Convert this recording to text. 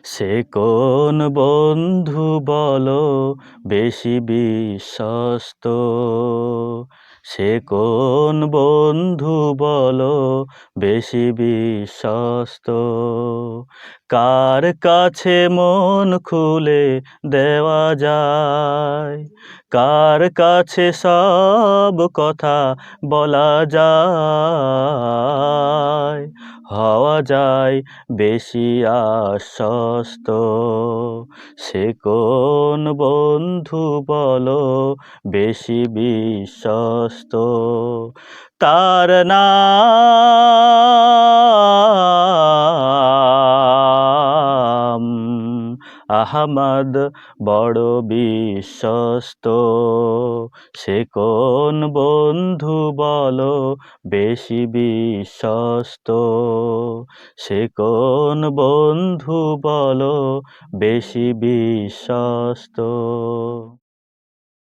সে কোন বন্ধু বলো বেশি বিশ্বস্ত? সে কোন বন্ধু বলো বেশি বিশ্বস্ত? কার কাছে মন খুলে দেওয়া যায়? কার কাছে সব কথা বলা যায়? হওয়া যায় বেশি আশ্বস্ত? সে কোন বন্ধু বলো বেশি বিশ্বস্ত? তার নাম আহমদ, বড় বিশ্বস্ত। সে কোন বন্ধু বলো বেশি বিশ্বস্ত? সে কোন বন্ধু বলো বেশি বিশ্বস্ত?